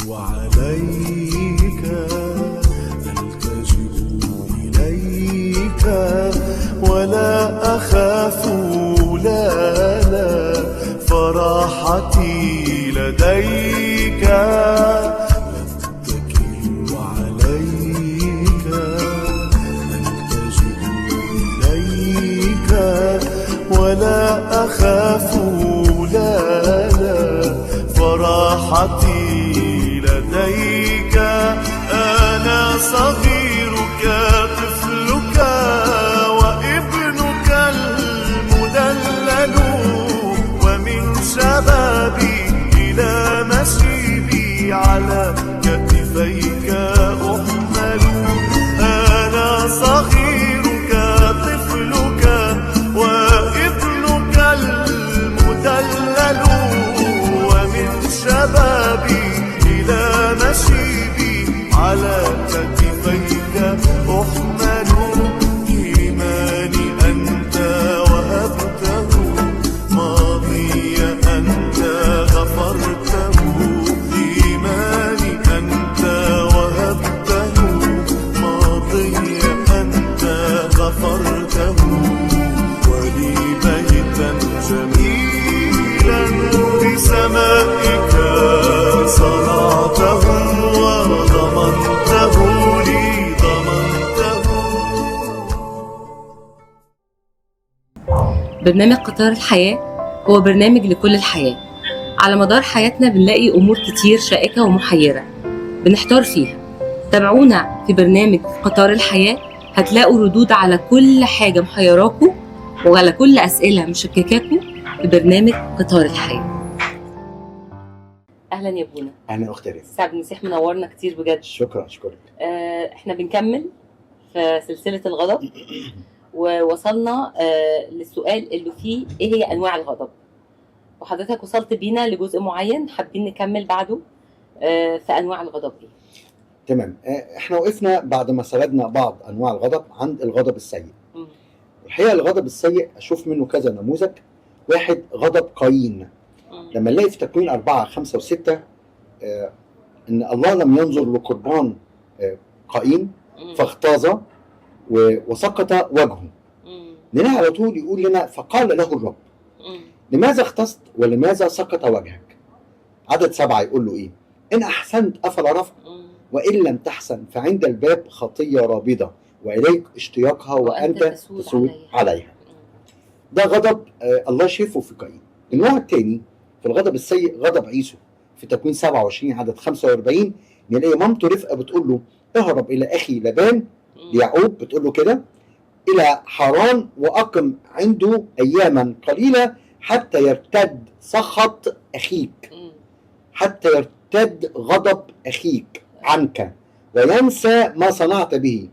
وعليك ألتجئ إليك ولا أخاف، لا فراحتي لديك. أتكل عليك ألتجئ إليك ولا أخاف، لا فراحتي لديك. أنا صغيرك طفلك وابنك المدلل، ومن شبابي إلى مشيبي على كتفيك أحمل. أنا صغيرك طفلك وابنك المدلل، ومن شبابي إلى مشيبي على كتفيك أحمل. إيماني أنت وهبته، ماضي أنت غفرته. إيماني أنت وهبته، ماضي أنت غفرته. ولي بيتا جميلا بسمائك صنعته، وضمنته لي ضمنته. برنامج قطار الحياة هو برنامج لكل الحياة. على مدار حياتنا بنلاقي أمور كتير شائكة ومحيرة بنحتار فيها. تابعونا في برنامج قطار الحياة، هتلاقوا ردود على كل حاجة محيراكم وعلى كل أسئلة مشككاكم في برنامج قطار الحياة. أهلا يا بونا. أهلا أختي ريم. سعد مسيح منورنا كتير بجد. شكرا. احنا بنكمل في سلسلة الغضب ووصلنا للسؤال اللي فيه ايه هي انواع الغضب، وحضرتك وصلت بينا لجزء معين حابين نكمل بعده في انواع الغضب ايه. تمام. احنا وقفنا بعد ما سردنا بعض انواع الغضب عند الغضب السيء. الحقيقه الغضب السيء اشوف منه كذا نموذج. واحد، غضب قايين. لما نلاقي في تكوين 4 5 و6 ان الله لم ينظر لقربان قايين فاغتاظ وسقط وجهه. نلاقي على طول يقول لنا فقال له الرب لماذا اغتظت ولماذا سقط وجهك. عدد 7 يقول له ايه؟ ان احسنت افلا رفع، وان لم تحسن فعند الباب خطيه رابضه واليك اشتياقها وانت تسود عليها. ده غضب الله شايفه في قايين. النوع الثاني في الغضب السيء غضب عيسو. في تكوين 27 عدد 45 نلاقي مامته رفقه بتقول له اهرب الى اخي لبان ليعقوب، بتقول له كده، الى حران واقم عنده اياما قليله حتى يرتد سخط اخيك، حتى يرتد غضب اخيك عنك وينسى ما صنعت به،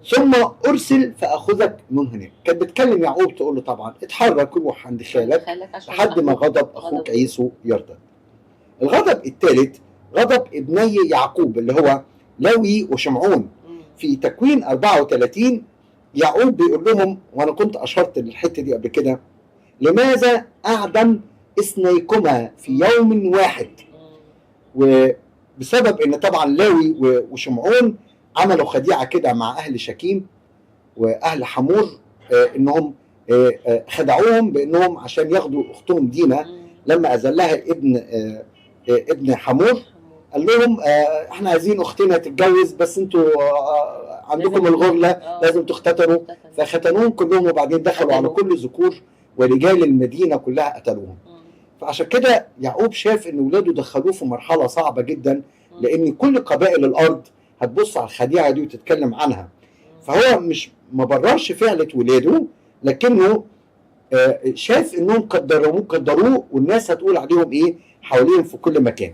ثم ارسل فاخذك من هناك. كانت بتكلم يعقوب تقول له طبعا اتحرك روح عند خالك لحد ما غضب اخوك عيسو يرتد. الغضب الثالث غضب ابني يعقوب اللي هو لاوي وشمعون. في تكوين 34 يعقوب بيقول لهم، وانا كنت اشرت للحته دي قبل كده، لماذا اعدم اثنيكما في يوم واحد؟ وبسبب ان طبعا لاوي وشمعون عملوا خديعه كده مع اهل شكيم واهل حمور، انهم خدعوهم بانهم عشان ياخدوا اختهم دينا لما اذلها ابن حمور، قال لهم احنا عايزين اختنا تتجوز بس انتوا عندكم الغرله لازم تختتنوا، فختنوهم كلهم وبعدين دخلوا على كل ذكور ورجال المدينه كلها قتلوهم. فعشان كده يعقوب شاف ان ولاده دخلوه في مرحله صعبه جدا، لان كل قبائل الارض هتبص على الخديعه دي وتتكلم عنها. فهو مش ما بررش فعله ولاده، لكنه شاف انهم قدروه والناس هتقول عليهم ايه حواليهم في كل مكان.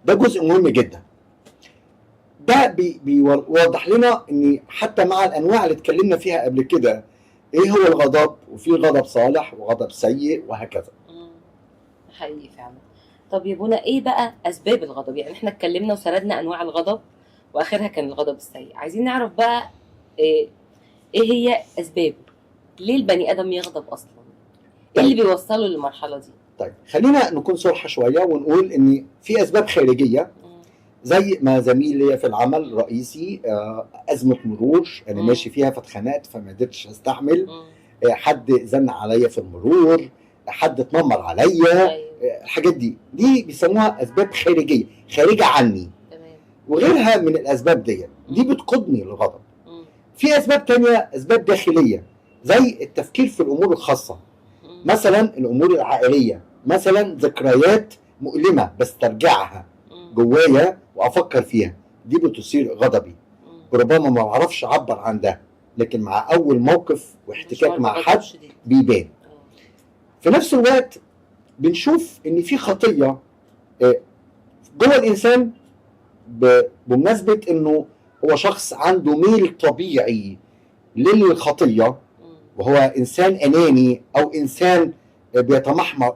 ده جزء مهم جدا. ده بيوضح لنا ان حتى مع الانواع اللي اتكلمنا فيها قبل كده ايه هو الغضب، وفي غضب صالح وغضب سيء وهكذا. حقيقي فعلا. طب يا بونا ايه بقى اسباب الغضب؟ يعني احنا اتكلمنا وسردنا انواع الغضب واخرها كان الغضب السيء. عايزين نعرف بقى ايه هي اسبابه؟ ليه البني ادم يغضب اصلا؟ ايه اللي بيوصله للمرحله دي؟ طيب خلينا نكون صراحة شوية ونقول ان في اسباب خارجية، زي ما زميل ليا في العمل رئيسي ازمة مرور انا ماشي فيها فاتخنقت فما قدرتش استحمل، حد زن عليا في المرور، حد اتنمر عليا، الحاجات دي بيسموها اسباب خارجية خارجة عني، وغيرها من الاسباب دي بتقودني للغضب. في اسباب تانية اسباب داخلية، زي التفكير في الامور الخاصة، مثلا الامور العائلية، مثلا ذكريات مؤلمة بسترجعها جوايا وافكر فيها، دي بتثير غضبي، وربما ما بعرفش اعبر عن ده، لكن مع اول موقف واحتكاك مع حد بيبان. في نفس الوقت بنشوف ان في خطية جوه الانسان بمناسبة انه هو شخص عنده ميل طبيعي للخطية، وهو انسان اناني او انسان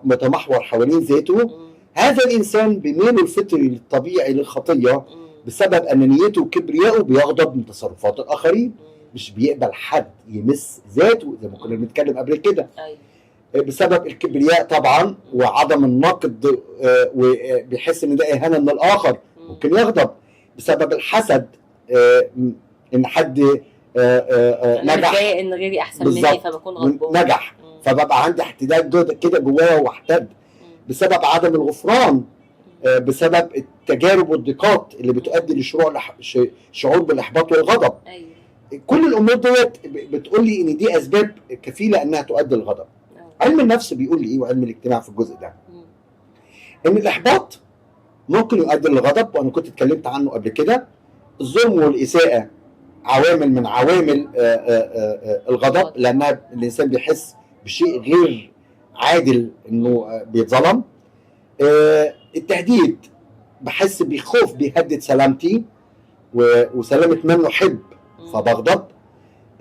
بيتمحور حوالين ذاته. هذا الانسان بميله الفطري الطبيعي للخطية بسبب انانيته وكبريائه بيغضب من تصرفات الاخرين، مش بيقبل حد يمس ذاته زي ما كنا بنتكلم قبل كده. بسبب الكبرياء طبعا وعدم النقد، وبيحس ان ده اهانة من الاخر ممكن يغضب. بسبب الحسد، ان حد نجح، ان غيري احسن مني فبكون غضبان، نجح فببقى عندي احتداد كده جوايا واحتد. بسبب عدم الغفران، بسبب التجارب والضيقات اللي بتؤدي لشعور بالاحباط والغضب. كل الامور ديت بتقول لي ان دي اسباب كفيله انها تؤدي للغضب. علم النفس بيقول لي ايه، وعلم الاجتماع في الجزء ده، ان الاحباط ممكن يؤدي للغضب، وانا كنت اتكلمت عنه قبل كده. الظلم والاساءه عوامل من عوامل الغضب، لانها الانسان بيحس بشيء غير عادل انه بيتظلم. التهديد، بحس بخوف بيهدد سلامتي وسلامة من احب فبغضب.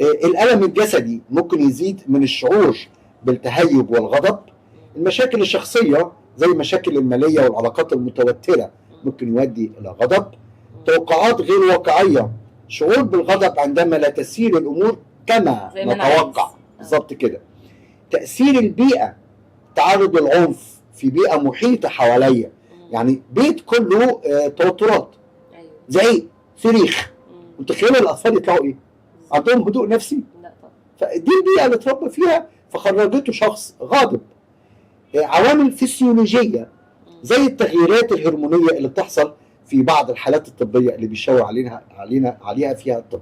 الالم الجسدي ممكن يزيد من الشعور بالتهيب والغضب. المشاكل الشخصيه زي المشاكل الماليه والعلاقات المتوتره ممكن يؤدي الى غضب. توقعات غير واقعيه، شعور بالغضب عندما لا تسير الامور كما نتوقع بالظبط كده. تاثير البيئه، تعرض للعنف في بيئه محيطه حواليا، يعني بيت كله توترات، زعيق، صريخ. متخيل الاطفال يطلعوا ايه؟ عندهم هدوء نفسي؟ لا طبعا. فدي البيئه اللي اتربى فيها فخرجته شخص غاضب. عوامل فسيولوجيه زي التغييرات الهرمونيه اللي بتحصل في بعض الحالات الطبيه اللي بيشاور عليها فيها الطب.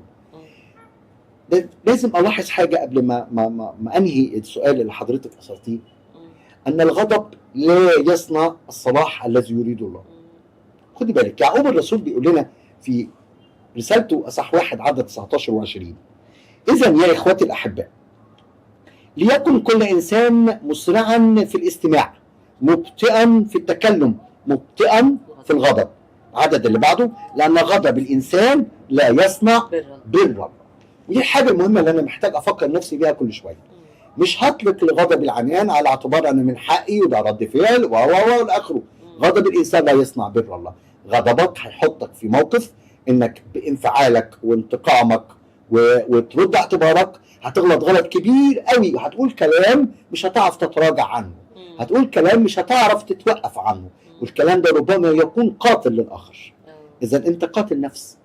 لازم الاحظ حاجه قبل ما انهي السؤال اللي حضرتك اثرتيه، ان الغضب لا يصنع الصلاح الذي يريده الله. خدي بالك، يعقوب الرسول بيقول لنا في رسالته اصح 1 عدد 19 و20: اذا يا اخوتي الاحباء، ليكن كل انسان مسرعا في الاستماع، مبطئا في التكلم، مبطئا في الغضب. العدد اللي بعده: لان غضب الانسان لا يصنع بر الله. ودي الحاجه المهمه اللي انا محتاج افكر نفسي بيها كل شويه. مش هطلق لغضب العنان على اعتبار انا من حقي وده رد فعل والاخره. غضب الانسان لا يصنع بر الله. غضبك هيحطك في موقف انك بانفعالك وانتقامك وترد اعتبارك هتغلط غلط كبير قوي، وهتقول كلام مش هتعرف تتراجع عنه، هتقول كلام مش هتعرف تتوقف عنه، والكلام ده ربما يكون قاتل للاخر. اذا انت قاتل نفس.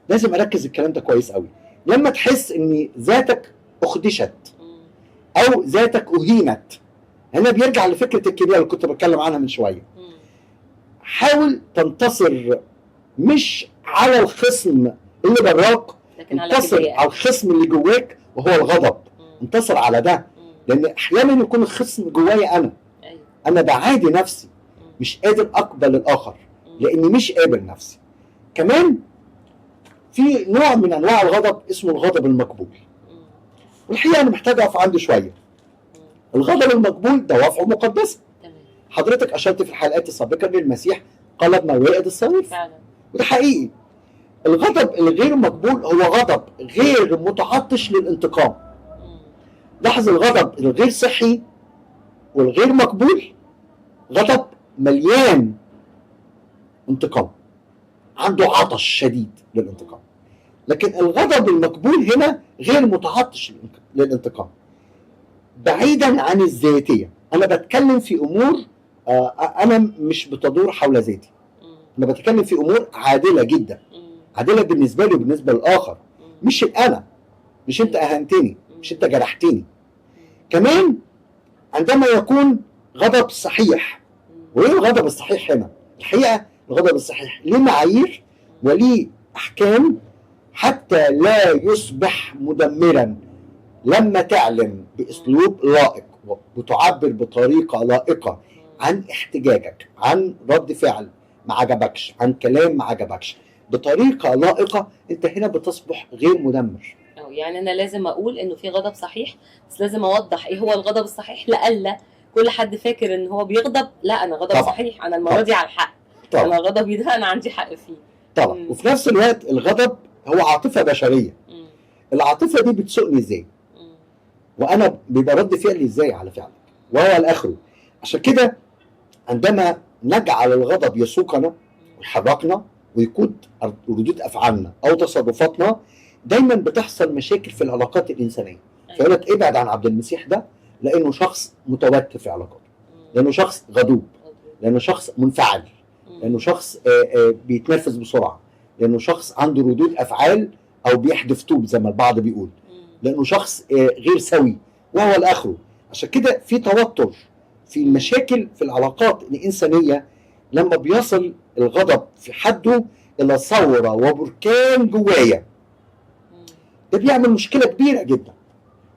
لازم اركز الكلام ده كويس قوي. لما تحس ان ذاتك اخدشت او ذاتك اهينت، هنا بيرجع لفكره الكبرياء اللي كنت بتكلم عنها من شويه. حاول تنتصر مش على الخصم اللي براك، انتصر على الخصم اللي جواك وهو الغضب. انتصر على ده، لان احيانا يكون الخصم جوايا انا بعادي نفسي، مش قادر اقبل الاخر لاني مش قابل نفسي. كمان في نوع من انواع الغضب اسمه الغضب المقبول، والحقيقه انا محتاج اقف عنده شويه. الغضب المقبول ده وافع مقدسه. حضرتك اشرت في الحلقات السابقه ان المسيح قلب موائد الصويف، وده حقيقي. الغضب الغير مقبول هو غضب غير متعطش للانتقام. لاحظ الغضب الغير صحي والغير مقبول غضب مليان انتقام، عنده عطش شديد للانتقام. لكن الغضب المقبول هنا غير متعطش للانتقام، بعيدا عن الذاتيه. انا بتكلم في امور انا مش بتدور حول ذاتي، انا بتكلم في امور عادله جدا، عادله بالنسبه لي وبالنسبه للاخر، مش انا، مش انت اهنتني، مش انت جرحتني. كمان عندما يكون غضب صحيح. وايه الغضب الصحيح هنا؟ الحقيقه الغضب الصحيح ليه معايير وليه احكام حتى لا يصبح مدمرا. لما تعلن باسلوب لائق وتعبر بطريقه لائقه عن احتجاجك، عن رد فعل ما عجبكش، عن كلام ما عجبكش، بطريقه لائقه، انت هنا بتصبح غير مدمر. يعني انا لازم اقول انه في غضب صحيح، بس لازم اوضح ايه هو الغضب الصحيح، لألا كل حد فاكر ان هو بيغضب. لا، انا غضب طبعا. صحيح، انا المره دي على الحق، طبعا انا غضبي ده انا عندي حق فيه. طبعا. وفي نفس الوقت الغضب هو عاطفه بشريه. العاطفه دي بتسوقني ازاي؟ وانا بيبقى رد فعلي ازاي على فعلك وهو الاخره. عشان كده عندما نجعل الغضب يسوقنا ويحركنا ويقود ردود افعالنا او تصرفاتنا، دايما بتحصل مشاكل في العلاقات الانسانيه. فيقول لك ابعد عن عبد المسيح ده، لانه شخص متوتر في علاقاته، لانه شخص غضوب، لانه شخص منفعل، لانه شخص بيتنرفز بسرعه، لانه شخص عنده ردود افعال او بيحدف طوب زي ما البعض بيقول، لانه شخص غير سوي وهو الاخره. عشان كده في توتر في المشاكل في العلاقات الانسانيه لما بيصل الغضب في حده الى ثوره وبركان جوايا. ده بيعمل مشكله كبيره جدا.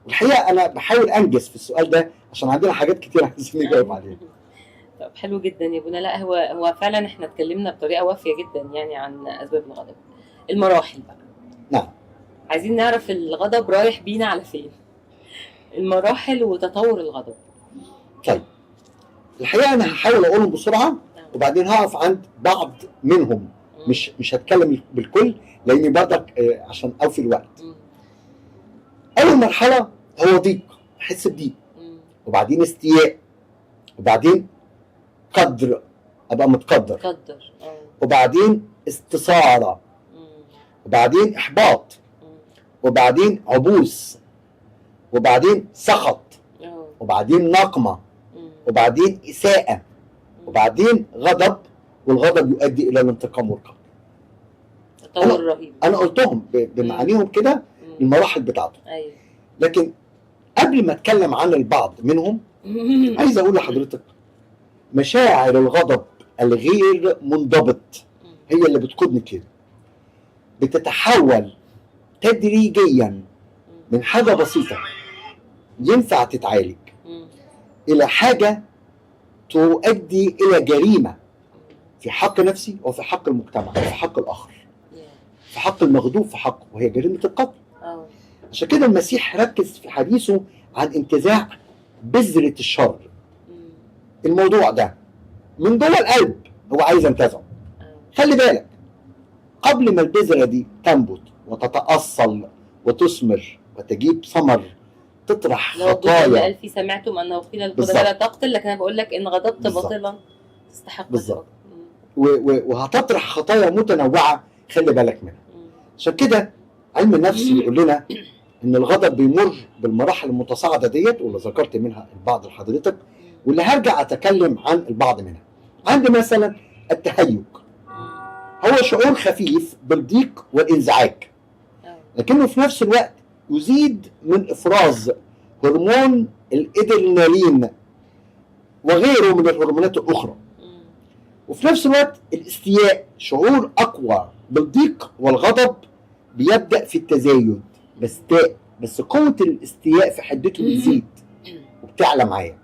والحقيقه انا بحاول انجز في السؤال ده عشان عندنا حاجات كتير عايزين نجاوب عليها. طب حلو جدا يا بونا. لا، هو فعلا احنا اتكلمنا بطريقه وافيه جدا يعني عن اسباب الغضب. المراحل بقى. نعم. عايزين نعرف الغضب رايح بينا على فين. المراحل وتطور الغضب. طيب الحقيقه انا هحاول اقولهم بسرعه وبعدين هقف عند بعض منهم، مش هتكلم بالكل لاني برضك عشان اوفي الوقت. اول مرحله هو ضيق، احس بضيق، وبعدين استياء، وبعدين قدر، ابقى متقدر، وبعدين استثاره، وبعدين احباط، وبعدين عبوس، وبعدين سخط، وبعدين نقمه، وبعدين اساءه، وبعدين غضب، والغضب يؤدي الى الانتقام والقتل. تطور رهيب. انا قلتهم بمعانيهم كده المراحل بتاعته. ايوه. لكن قبل ما اتكلم عن البعض منهم عايز اقول لحضرتك مشاعر الغضب الغير منضبط هي اللي بتقودني كده. بتتحول تدريجيا من حاجه بسيطه ينفع تتعالج الى حاجه تؤدي الى جريمه في حق نفسي وفي حق المجتمع وفي حق الاخر، في حق المغضوب في حقه، وهي جريمه القتل. عشان كده المسيح ركز في حديثه عن انتزاع بذرة الشر. الموضوع ده من جوه القلب هو عايز ينتزعه. خلي بالك قبل ما البذرة دي تنبت وتتأصل وتثمر وتجيب ثمر تطرح خطايا. قال في سمعتم انه قيل القدرة لا تقتل، لكن انا بقول لك ان غضبت باطلا تستحق. بالظبط. وهتطرح خطايا متنوعة، خلي بالك منها. عشان كده علم النفس بيقول لنا ان الغضب بيمر بالمراحل المتصاعده ديت، واللي ذكرت منها البعض لحضرتك، واللي هرجع اتكلم عن البعض منها. عندي مثلا التهيج، هو شعور خفيف بالضيق والانزعاج، لكنه في نفس الوقت يزيد من افراز هرمون الادرينالين وغيره من الهرمونات الاخرى. وفي نفس الوقت الاستياء شعور اقوى بالضيق والغضب بيبدأ في التزايد، بس قوة الاستياء في حدته بتزيد وبتعلى معايا.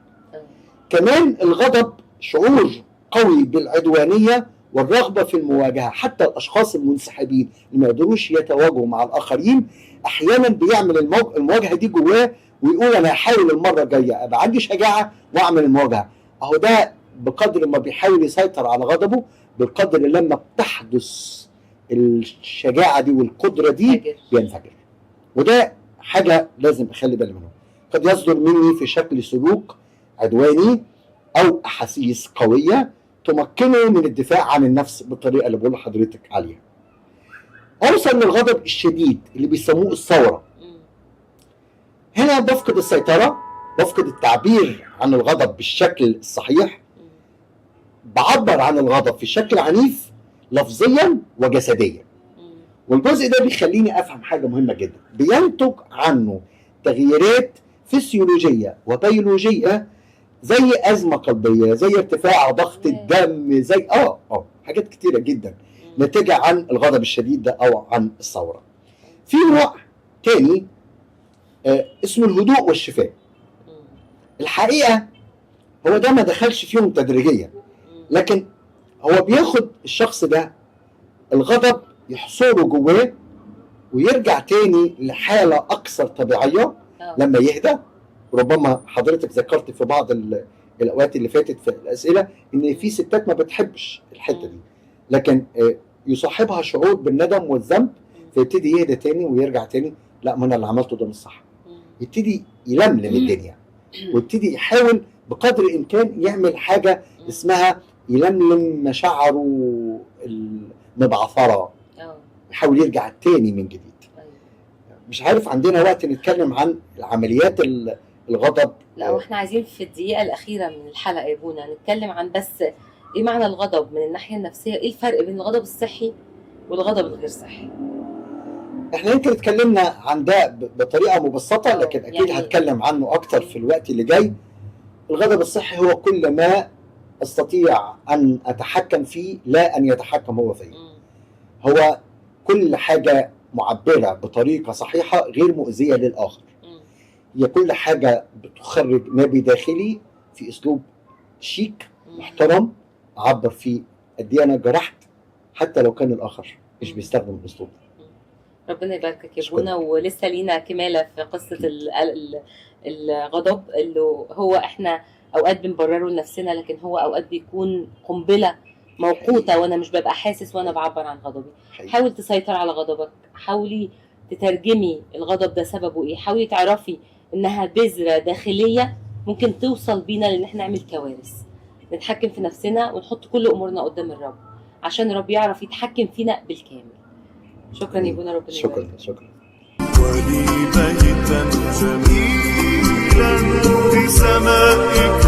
كمان الغضب شعور قوي بالعدوانية والرغبة في المواجهة. حتى الأشخاص المنسحبين اللي ما يقدروش يتواجهوا مع الآخرين أحيانا بيعمل المواجهة دي جواه ويقول أنا هحاول المرة الجاية أبقى عندي شجاعة وأعمل المواجهة. أهو ده بقدر ما بيحاول يسيطر على غضبه، بالقدر لما بتحدث الشجاعة دي والقدرة دي بينفجر. وده حاجة لازم أخلي بالي منها. قد يصدر مني في شكل سلوك عدواني أو أحاسيس قوية تمكنه من الدفاع عن النفس بالطريقة اللي بقول لحضرتك عليها. أوصل للغضب الشديد اللي بيسموه الثورة. هنا بفقد السيطرة، بفقد التعبير عن الغضب بالشكل الصحيح، بعبر عن الغضب في شكل عنيف لفظيا وجسديا. والجزء ده بيخليني افهم حاجه مهمه جدا، بينتج عنه تغييرات فسيولوجيه وبيولوجيه زي ازمه قلبيه، زي ارتفاع ضغط الدم، زي حاجات كتيره جدا ناتجه عن الغضب الشديد ده او عن الثوره. في نوع تاني اسمه الهدوء والشفاء. الحقيقه هو ده ما دخلش فيهم تدريجيا، لكن هو بياخد الشخص ده الغضب يحصره جواه ويرجع تاني لحالة أكثر طبيعية لما يهدى. ربما حضرتك ذكرت في بعض الأوقات اللي فاتت في الأسئلة إن في ستات ما بتحبش الحتة دي، لكن يصاحبها شعور بالندم والذنب، فيبتدي يهدى تاني ويرجع تاني، لا ما أنا اللي عملته ده مش صح. يبتدي يلملم الدنيا ويبتدي يحاول بقدر الإمكان يعمل حاجة اسمها يلملم مشاعره المبعثرة، يحاول يرجع تاني من جديد. مش عارف عندنا وقت نتكلم عن عمليات الغضب؟ لا، واحنا عايزين في الدقيقة الأخيرة من الحلقة يا بونا نتكلم عن بس ايه معنى الغضب من الناحية النفسية، ايه الفرق بين الغضب الصحي والغضب الغير صحي؟ احنا يمكن اتكلمنا عن ده بطريقة مبسطة، لكن اكيد يعني هتكلم عنه اكتر في الوقت اللي جاي. الغضب الصحي هو كل ما استطيع ان اتحكم فيه لا ان يتحكم هو فيه. هو كل حاجة معبرة بطريقة صحيحة غير مؤذية للآخر. هي كل حاجة بتخرج ما بداخلي في أسلوب شيك محترم، أعبر فيه قد إيه أنا جرحت حتى لو كان الآخر مش بيستخدم الأسلوب ده. ربنا يباركك يا بونا. ولسه لينا كمالة في قصة الغضب، اللي هو إحنا أوقات بنبرره لنفسنا، لكن هو أوقات بيكون قنبلة موقوتة وانا مش ببقى حاسس وانا بعبر عن غضبي. حاول تسيطر على غضبك، حاولي تترجمي الغضب ده سببه ايه، حاولي تعرفي انها بذرة داخلية ممكن توصل بينا لان احنا نعمل كوارث. نتحكم في نفسنا ونحط كل امورنا قدام الرب عشان الرب يعرف يتحكم فينا بالكامل. شكرا يا بونا، ربنا يبارك. شكرا. ولي بيتا جميلا في سمائك